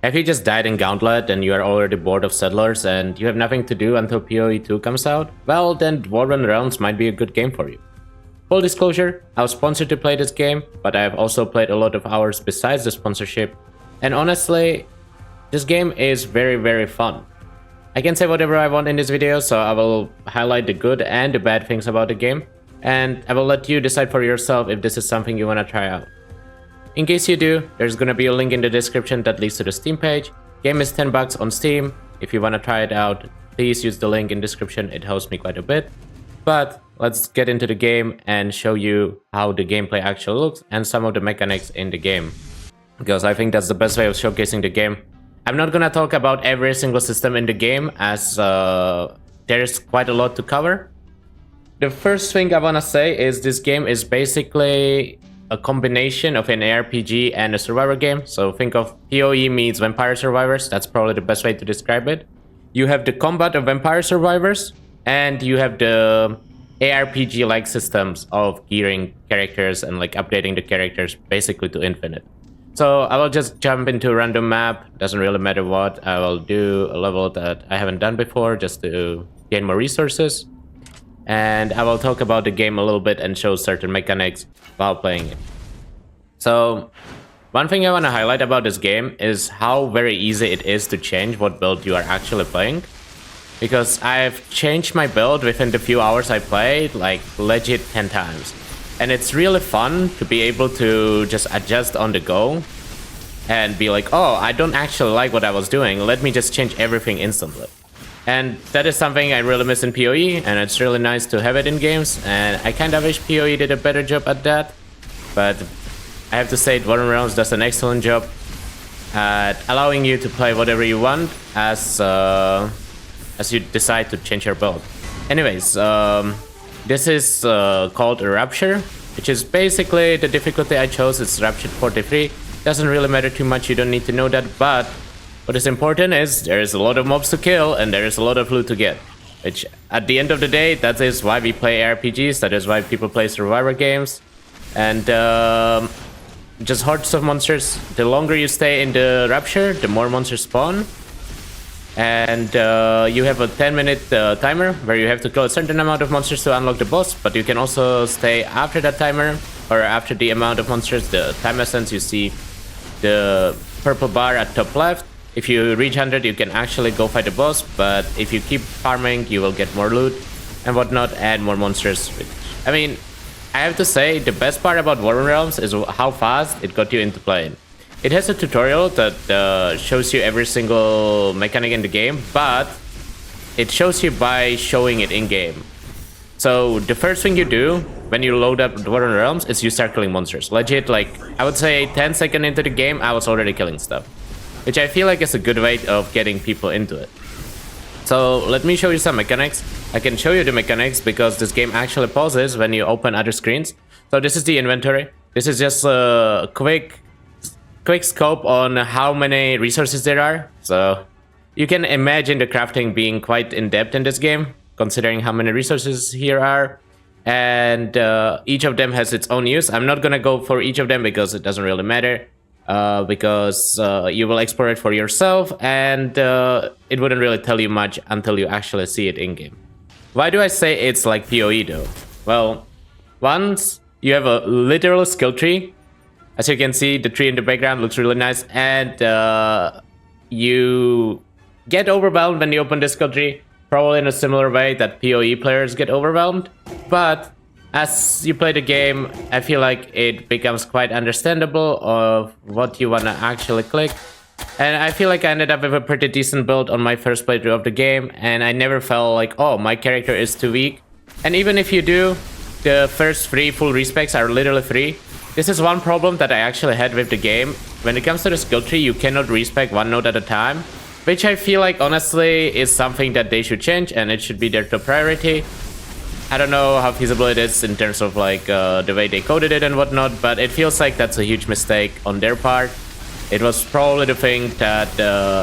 Have you just died in Gauntlet and you are already bored of Settlers and you have nothing to do until PoE 2 comes out? Well, then Dwarven Realms might be a good game for you. Full disclosure, I was sponsored to play this game, but I have also played a lot of hours besides the sponsorship, and honestly, this game is very fun. I can say whatever I want in this video, so I will highlight the good and the bad things about the game, and I will let you decide for yourself if this is something you want to try out. In case you do, there's gonna be a link in the description that leads to the Steam page. Game is 10 bucks on Steam. If you want to try it out, please use the link in description, it helps me quite a bit. But let's get into the game and show you how the gameplay actually looks and some of the mechanics in the game, because I think that's the best way of showcasing the game. I'm not gonna talk about every single system in the game, as there's quite a lot to cover. The first thing I wanna say is this game is basically a combination of an ARPG and a survivor game. So think of PoE meets Vampire Survivors, that's probably the best way to describe it. You have the combat of Vampire Survivors, and you have the ARPG-like systems of gearing characters and like updating the characters basically to infinite. So I will just jump into a random map, doesn't really matter what. I will do a level that I haven't done before just to gain more resources. And I will talk about the game a little bit and show certain mechanics while playing it. So one thing I want to highlight about this game is how very easy it is to change what build you are actually playing. Because I've changed my build within the few hours I played, like legit 10 times. And it's really fun to be able to just adjust on the go and be like, oh, I don't actually like what I was doing, let me just change everything instantly. And that is something I really miss in PoE, and it's really nice to have it in games, and I kind of wish PoE did a better job at that. But I have to say Dwarven Realms does an excellent job at allowing you to play whatever you want as you decide to change your build. Anyways, this is called a Rupture, which is basically the difficulty I chose. It's Rupture 43. Doesn't really matter too much, you don't need to know that, but what is important is there is a lot of mobs to kill and there is a lot of loot to get. Which, at the end of the day, that is why we play RPGs, that is why people play survivor games. And just hordes of monsters. The longer you stay in the Rupture, the more monsters spawn. And you have a 10-minute timer where you have to kill a certain amount of monsters to unlock the boss, but you can also stay after that timer, or after the amount of monsters, the time essence. You see the purple bar at top left. If you reach 100, you can actually go fight the boss, but if you keep farming, you will get more loot and whatnot, and more monsters. I mean, I have to say, the best part about Dwarven Realms is how fast it got you into playing. It has a tutorial that shows you every single mechanic in the game, but it shows you by showing it in-game. So the first thing you do when you load up Dwarven Realms is you start killing monsters. Legit, like, I would say 10 seconds into the game, I was already killing stuff, which I feel like is a good way of getting people into it. So let me show you some mechanics. I can show you the mechanics because this game actually pauses when you open other screens. So this is the inventory. This is just a quick scope on how many resources there are. So you can imagine the crafting being quite in-depth in this game, considering how many resources here are. And each of them has its own use. I'm not gonna go for each of them because it doesn't really matter. Because you will explore it for yourself, and it wouldn't really tell you much until you actually see it in-game. Why do I say it's like PoE though? Well, once you have a literal skill tree. As you can see, the tree in the background looks really nice, and you get overwhelmed when you open the skill tree, probably in a similar way that PoE players get overwhelmed. But as you play the game, I feel like it becomes quite understandable of what you want to actually click. And I feel like I ended up with a pretty decent build on my first playthrough of the game, and I never felt like, oh, my character is too weak. And even if you do, the first 3 full respecs are literally free. This is one problem that I actually had with the game. When it comes to the skill tree, you cannot respec one node at a time, which I feel like honestly is something that they should change, and it should be their top priority. I don't know how feasible it is in terms of like the way they coded it and whatnot, but it feels like that's a huge mistake on their part. It was probably the thing that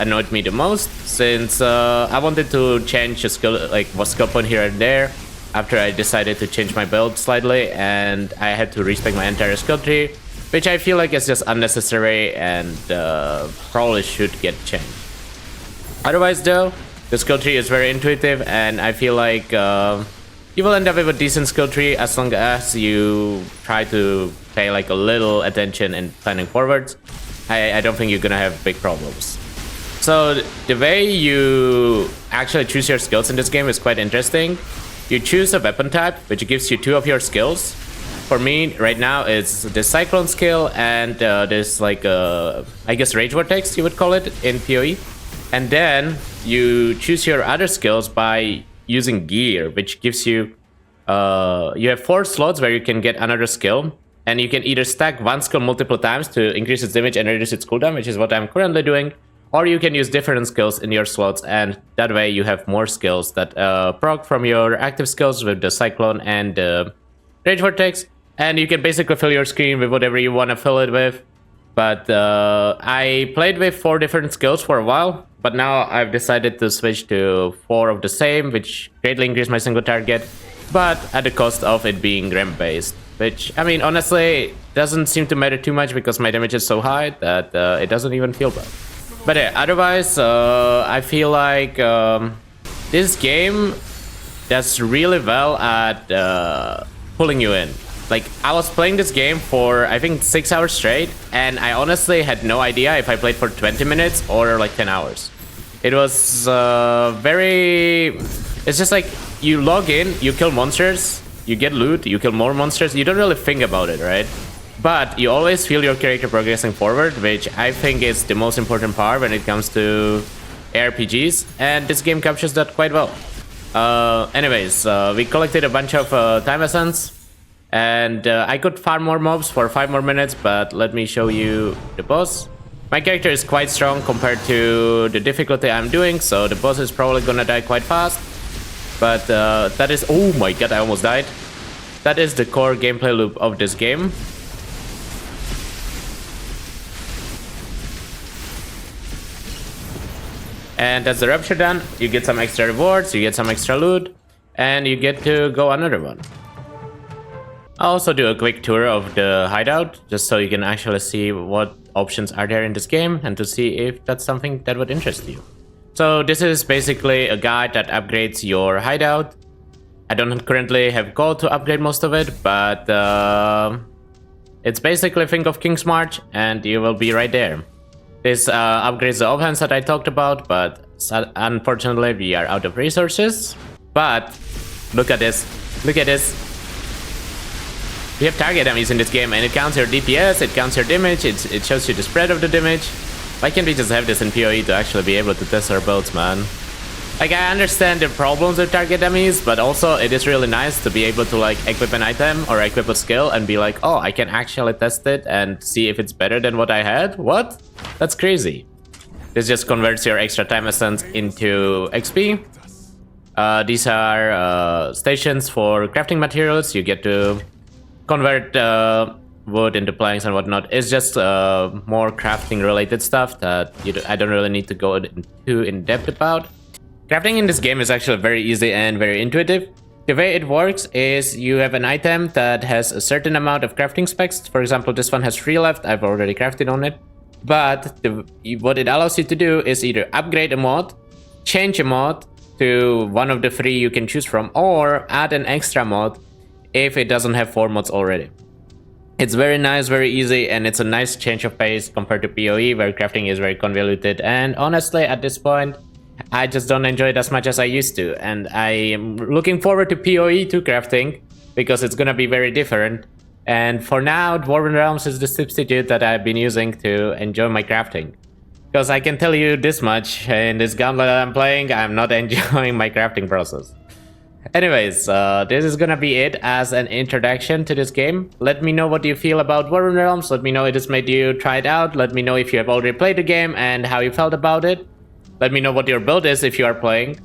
annoyed me the most, since I wanted to change a skill, like one skill point here and there, after I decided to change my build slightly, and I had to respec my entire skill tree. which I feel like is just unnecessary and probably should get changed. Otherwise though, the skill tree is very intuitive, and I feel like you will end up with a decent skill tree as long as you try to pay like a little attention in planning forwards. I don't think you're gonna have big problems. So the way you actually choose your skills in this game is quite interesting. You choose a weapon type, which gives you 2 of your skills. For me, right now, it's the Cyclone skill and this like, I guess Rage Vortex, you would call it in PoE. And then you choose your other skills by using gear, which gives you, you have 4 slots where you can get another skill. And you can either stack one skill multiple times to increase its damage and reduce its cooldown, which is what I'm currently doing. Or you can use different skills in your slots, and that way you have more skills that proc from your active skills with the Cyclone and Rage Vortex. And you can basically fill your screen with whatever you want to fill it with. But I played with 4 different skills for a while, but now I've decided to switch to 4 of the same, which greatly increased my single target, but at the cost of it being ramp based. Which, I mean, honestly, doesn't seem to matter too much because my damage is so high that it doesn't even feel bad. But yeah, otherwise, I feel like this game does really well at pulling you in. Like, I was playing this game for, I think, 6 hours straight, and I honestly had no idea if I played for 20 minutes or like 10 hours. It was very... It's just like, you log in, you kill monsters, you get loot, you kill more monsters, you don't really think about it, right? But you always feel your character progressing forward, which I think is the most important part when it comes to ARPGs, and this game captures that quite well. Anyways, we collected a bunch of time essence, and I could farm more mobs for 5 more minutes, but let me show you the boss. My character is quite strong compared to the difficulty I'm doing, so the boss is probably gonna die quite fast. But that is... Oh my god, I almost died. That is the core gameplay loop of this game. And that's the rupture done. You get some extra rewards, you get some extra loot, and you get to go another one. I'll also do a quick tour of the hideout, just so you can actually see what options are there in this game, and to see if that's something that would interest you. So this is basically a guide that upgrades your hideout. I don't currently have gold to upgrade most of it, but it's basically, think of King's March, and you will be right there. This upgrades the offense that I talked about, but unfortunately we are out of resources. But look at this, look at this. We have target enemies in this game, and it counts your DPS, it counts your damage, it shows you the spread of the damage. Why can't we just have this in PoE to actually be able to test our builds, man? Like, I understand the problems with target enemies, but also it is really nice to be able to like equip an item or equip a skill and be like, oh, I can actually test it and see if it's better than what I had. What? That's crazy. This just converts your extra time essence into XP. These are stations for crafting materials. You get to convert wood into planks and whatnot. It's just more crafting related stuff that I don't really need to go too in depth about. Crafting in this game is actually very easy and very intuitive. The way it works is you have an item that has a certain amount of crafting specs. For example, this one has 3 left. I've already crafted on it. But what it allows you to do is either upgrade a mod, change a mod to one of the 3 you can choose from, or add an extra mod if it doesn't have 4 mods already. It's very nice, very easy, and it's a nice change of pace compared to PoE, where crafting is very convoluted. And honestly, at this point, I just don't enjoy it as much as I used to, and I am looking forward to PoE 2 crafting, because it's gonna be very different. And for now, Dwarven Realms is the substitute that I've been using to enjoy my crafting. Because I can tell you this much, in this gauntlet that I'm playing, I'm not enjoying my crafting process. Anyways, this is gonna be it as an introduction to this game. Let me know what you feel about Dwarven Realms, let me know if this made you try it out, let me know if you have already played the game and how you felt about it. Let me know what your build is if you are playing.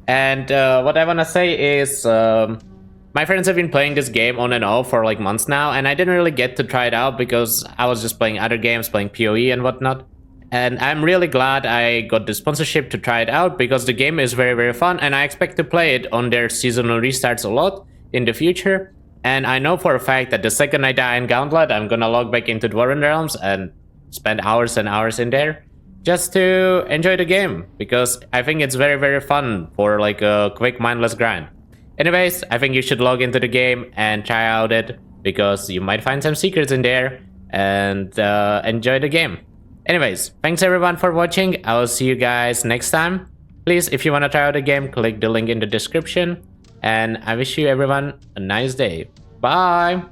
And what I wanna say is, my friends have been playing this game on and off for like months now, and I didn't really get to try it out because I was just playing other games, playing PoE and whatnot. And I'm really glad I got the sponsorship to try it out, because the game is very, very fun, and I expect to play it on their seasonal restarts a lot in the future. And I know for a fact that the second I die in Gauntlet, I'm gonna log back into Dwarven Realms and spend hours and hours in there just to enjoy the game, because I think it's very, very fun for like a quick mindless grind. Anyways, I think you should log into the game and try out it, because you might find some secrets in there and enjoy the game. Anyways, thanks everyone for watching. I will see you guys next time. Please, if you want to try out the game, click the link in the description. And I wish you everyone a nice day. Bye!